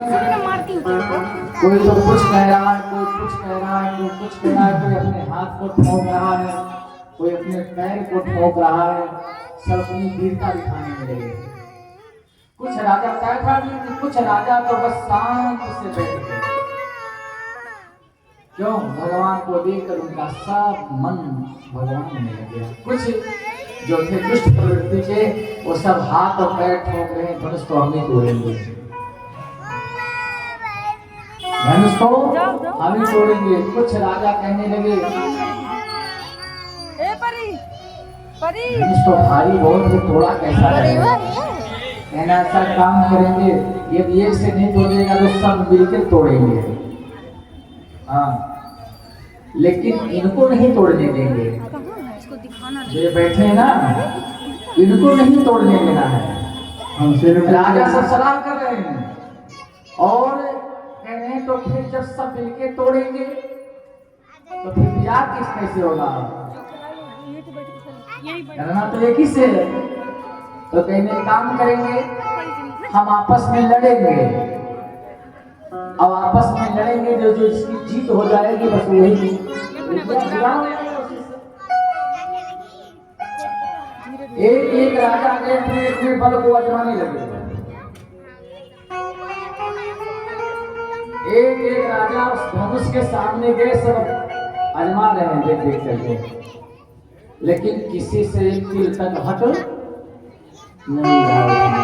कोई तो कुछ कह रहा है, कोई कुछ कह रहा है, कोई कुछ कह रहा है, कोई अपने हाथ को ठोक रहा है, कोई अपने पैर को ठोक रहा है, सब अपनी वीरता दिखाने में लगे। कुछ राजा तय था कि कुछ राजा तो बस शांत से बैठ गए। क्यों? भगवान को देखकर उनका सब मन भगवान में लग गया। कुछ जो थे दुष्ट प्रवृत्ति के, वो सब हाथ और पैर ठोक रहे हैं, धनुष तो हम ही तोड़ेंगे, धनुष को हम ही तोड़ेंगे। कुछ राजा कहने लगे धनुष तो भारी बहुत है, तोड़ा कैसा रहेगा? कहना ऐसा काम करेंगे, यदि एक से नहीं तोड़ेगा तो सब मिलकर तोड़ेंगे। हाँ, लेकिन इनको नहीं तोड़ने देंगे। ये बैठे हैं ना, इनको नहीं तोड़ने देना है। राजा सब सलाह कर रहे हैं और कह रहे हैं तो फिर जब सब मिलके तोड़ेंगे तो फिर विचार किस कैसे होगा? करना तो एक ही से। तो कहने काम करेंगे, हम आपस में लड़ेंगे, अब आपस में लड़ेंगे, जो जो इसकी जीत हो जाएगी बस वही। एक एक राजा ने अपने बल को आजमाने लगे। एक एक राजा उस धनुष के सामने गए, सब आजमा रहे हैं देख देख करके, लेकिन किसी से एक तीर तक हट नहीं रहा।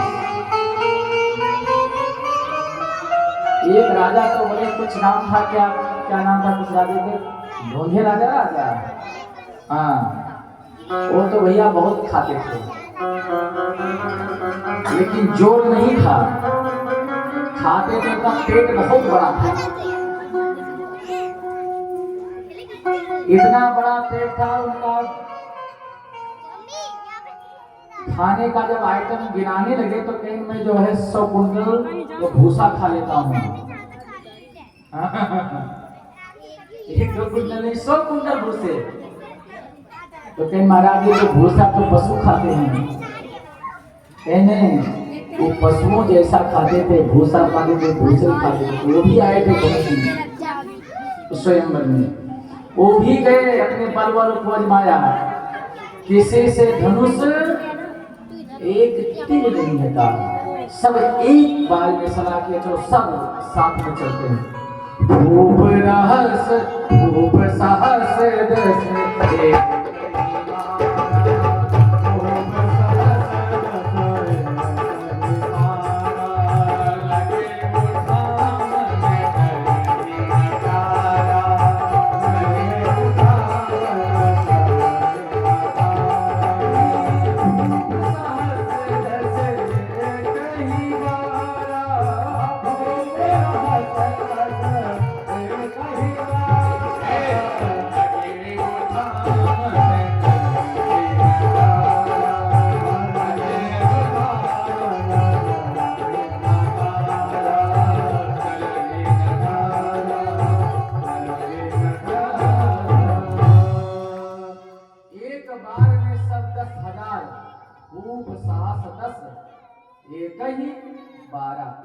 एक राजा तो बड़े कुछ नाम था, क्या क्या नाम था कुछ राजा के? ढोंढे राजा। हाँ, वो तो भैया बहुत खाते थे, लेकिन जोर नहीं था। खाते थे तो पेट बहुत बड़ा था, इतना बड़ा पेट था उनका। खाने का जब आइटम गिनाने लगे तो कहीं मैं जो है 100 कुंटल तो भूसा खा लेता हूँ। एक दो कुंटल नहीं, 100 कुंटल भूसे। तो कहीं महाराज ये तो भूसा तो पशु खाते हैं, कहने वो पशुओं जैसा खाते थे, भूसा खाते थे, भूसे खाते थे। वो भी आए थे स्वयंवर में, वो भी गए, अपने बल वालों को आजमाया, किसी से धनुष एक तीर नहीं हटा। सब एक बार में सलाह किया, चलो सब साथ में चलते हैं। खूब रहस खूब साहस दस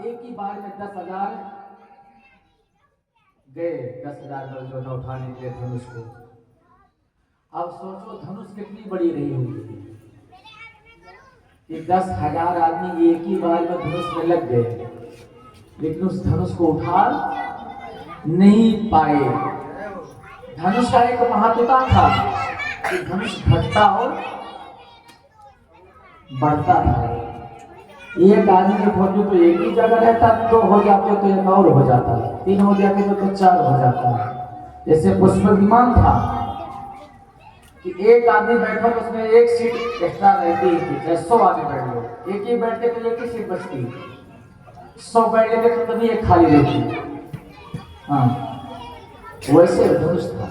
एक ही बार में 10,000 गए, 10,000 बल जो न उठाने के धनुष को। अब सोचो धनुष कितनी बड़ी रही होगी कि 10,000 आदमी एक ही बार में धनुष में लग गए, लेकिन उस धनुष को उठा नहीं पाए। धनुष का एक महत्वता था कि धनुष घटता और बढ़ता था। एक आदमी के फौजी तो एक ही जगह रहता, 2 हो जाते तो एक और हो जाता, 3 हो जाते तो 4 हो जाता। जैसे पुष्प विमान था कि एक आदमी बैठा तो उसमें एक सीट एक्स्ट्रा रहती थी, चाहे 100 आदमी बैठ लो, एक ही बैठते तो एक ही सीट बचती, 100 बैठ लेते तो तभी एक खाली रहती। हाँ, वैसे धनुष था।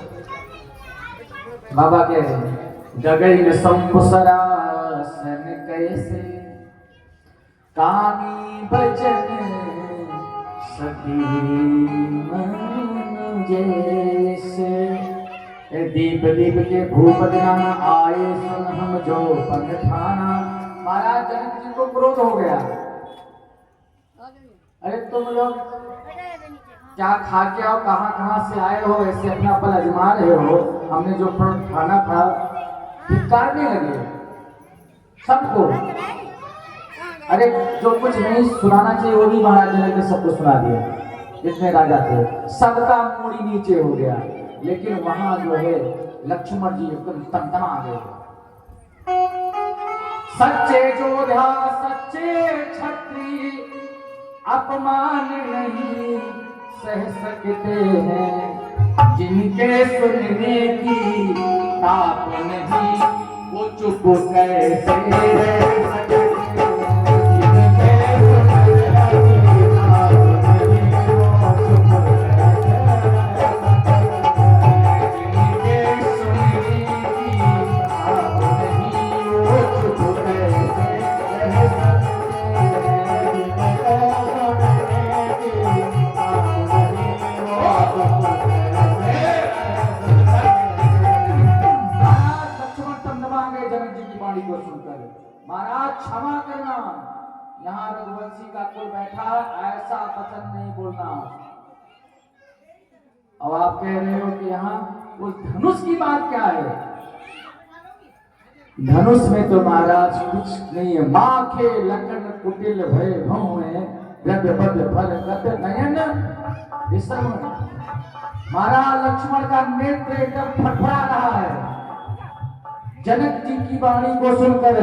बाबा कह रहे जगह में संपुसरासन कैसे कामी भजन सखी मन जैसे। दीप दीप के भूप ध्यान आए सुन हम जो पंग ठाना। महाराज जनक जी को क्रोध हो गया अरे तुम लोग क्या खा के आओ, कहाँ कहाँ से आए हो, ऐसे अपना पल अजमा रहे हो। हमने जो खाना था धिक्कारने लगे सबको। अरे जो कुछ नहीं सुनाना चाहिए वो भी महाराज जनक ने सबको सुना दिया। जितने राजा थे सबका मूड़ी नीचे हो गया। लेकिन वहां जो है लक्ष्मण जी एकदम तमतमा गए। सच्चे योद्धा सच्चे क्षत्रिय अपमान नहीं सह सकते हैं, जिनके सुनने की ताप नहीं वो चुप कैसे रह सकते हैं। महाराज क्षमा करना, यहाँ रघुवंशी का कुल बैठा, ऐसा वचन नहीं बोलना। अब आप कह रहे हो कि यहाँ उस धनुष की बात क्या है? धनुष में तो महाराज कुछ नहीं है। माखे लखन कुटिल भय भव में द्रव्य बद फल गत नयन विषम। महाराज लक्ष्मण का नेत्र एकदम फटफड़ा रहा है जनक जी की वाणी को सुनकर।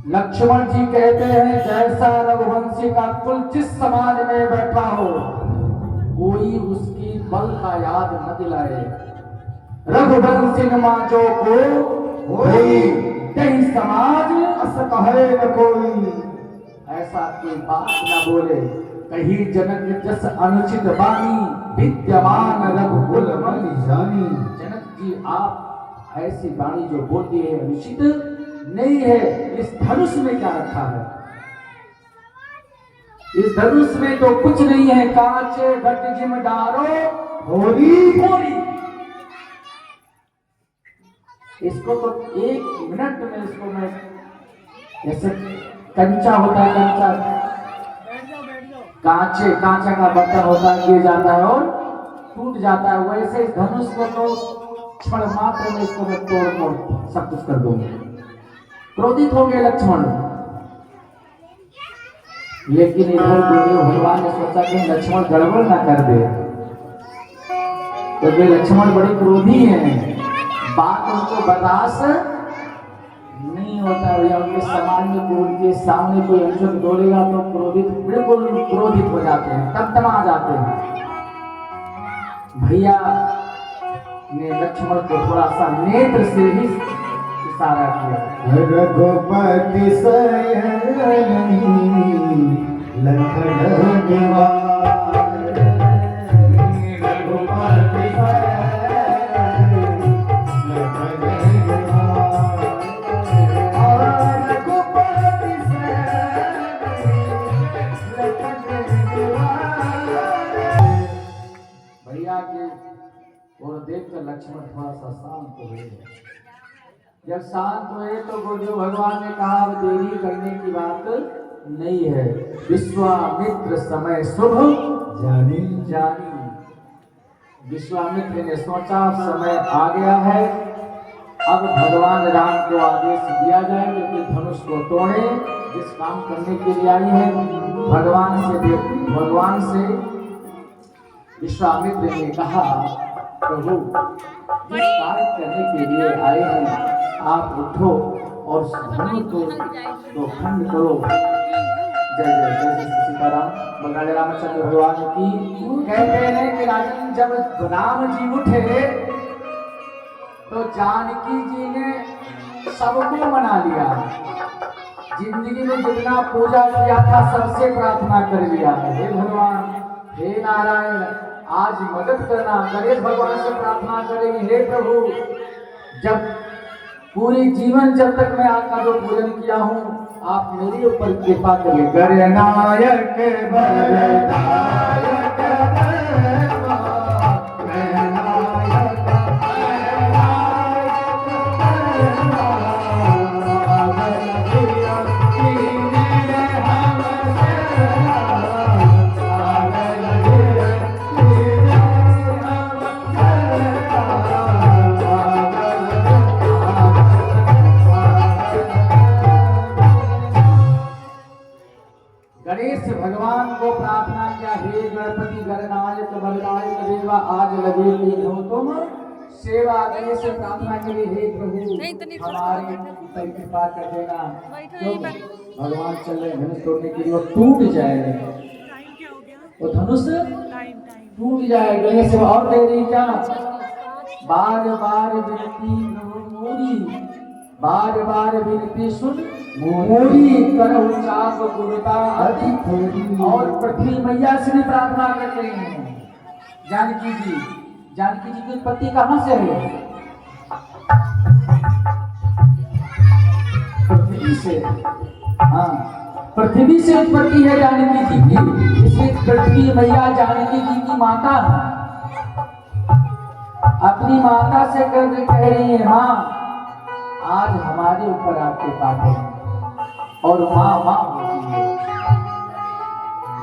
लक्ष्मण जी कहते हैं जैसा रघुवंशी का कुल जिस समाज में बैठा हो कोई उसकी बल का याद न दिलाए। रघुवंशी माचो को होई कहीं समाज अस कहे न कोई। ऐसा कोई बात न बोले कहीं जनक जस अनुचित वाणी विद्यमान रघुकुल मन जानी। जनक जी आप ऐसी वाणी जो बोलती है अनुचित नहीं है। इस धनुष में क्या रखा है? इस धनुष में तो कुछ नहीं है। कांचे घट जिम डारो होरी होरी। इसको तो 1 मिनट में इसको मैं जैसे कंचा होता है, कंचा कांचे का बर्तन होता है, गिर जाता है और टूट जाता है, वैसे इस धनुष को तो क्षण मात्र में इसको मैं तोड़ सब कुछ कर दूंगा। क्रोधित हो गए लक्ष्मण। लेकिन इधर गुरुदेव भगवान ने सोचा कि लक्ष्मण गड़बड़ ना कर दे, तो वे लक्ष्मण बड़े क्रोधी हैं, बात उनको बर्दाश्त नहीं होता। भैया उनके समाज में कोई उनके सामने कोई अनुचित बोलेगा तो क्रोधित, बिल्कुल क्रोधित हो जाते हैं, तमतमा जाते हैं। भैया ने लक्ष्मण को थोड़ा सा नेत्र से ही इशारा किया। रघुपति भैया के और देखकर लक्ष्मण थोड़ा सा शांत हुए। जब शांत हुए तो गुरुदेव भगवान ने कहा अब देरी करने की बात नहीं है। विश्वामित्र समय शुभ जानी जानी। विश्वामित्र ने सोचा समय आ गया है, अब भगवान राम को आदेश दिया जाए कि धनुष को तोड़े। जिस काम करने के लिए आई है भगवान से विश्वामित्र ने कहा प्रभु जिस कार्य करने के लिए आए हैं आप उठो और धनुष को खंड करो। जय जय जय सीताराम। बलराज रामचंद्र भगवान की कहते हैं कि राजन जब राम जी उठे तो जानकी जी ने सबको मना लिया। जिंदगी में जितना पूजा किया था सबसे प्रार्थना कर लिया है, हे भगवान हे नारायण आज मदद करना। गणेश भगवान से प्रार्थना करेंगे हे प्रभु जब पूरी जीवन जब तक मैं आपका जो पूजन किया हूँ आप मेरे ऊपर कृपा करिए। गणनायक गणेश भगवान को प्रार्थना किया, हे गणपति गणनायक बलनायक देवा आज लगे लीन हो तुम सेवा। गणेश से प्रार्थना के लिए, हे प्रभु हमारी पर कृपा कर देना, क्योंकि भगवान चल रहे धनुष तोड़ने के लिए, वो टूट जाए, वो धनुष टूट जाए। गणेश से और देरी क्या, बार बार विनती मोरी, बार बार विनती सुन मोरी, करहु चाप गुरुता अति थोड़ी। और पृथ्वी मैया से भी प्रार्थना करते हैं। जानकी जी की उत्पत्ति कहाँ से है? पृथ्वी से। हाँ, पृथ्वी से उत्पत्ति है जानकी जी की, इसलिए पृथ्वी मैया जानकी जी की माता है। अपनी माता से कह रही है, माँ आज हमारे ऊपर आपके पाप है। और माँ होती है,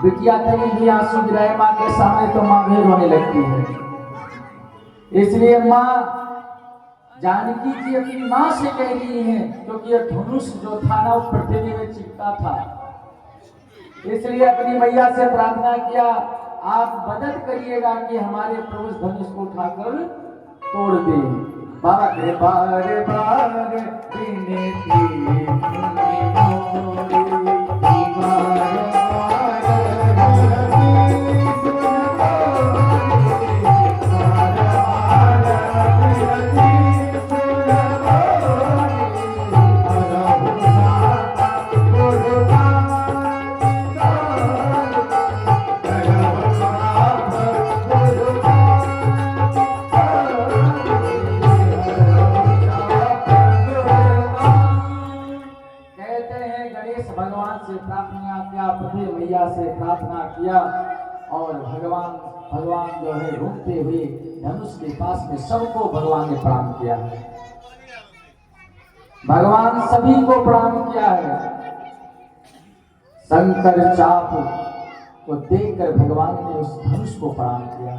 बिटिया कभी भी आंसू गिराए माँ के सामने तो माँ भी रोने लगती है। इसलिए माँ जानकी जी अपनी माँ से कह रही है, क्योंकि यह धनुष जो था ना वो पृथ्वी में चिपका था, इसलिए अपनी मैया से प्रार्थना किया, आप मदद करिएगा कि हमारे प्रभु धनुष को उठाकर तोड़ दे। बार बार बार मैया से प्रार्थना किया, और भगवान जो है रोकते हुए धनुष के पास में सबको भगवान ने प्रणाम किया है। भगवान सभी को प्रणाम किया है। शंकर चाप को देखकर भगवान ने उस धनुष को प्रणाम किया।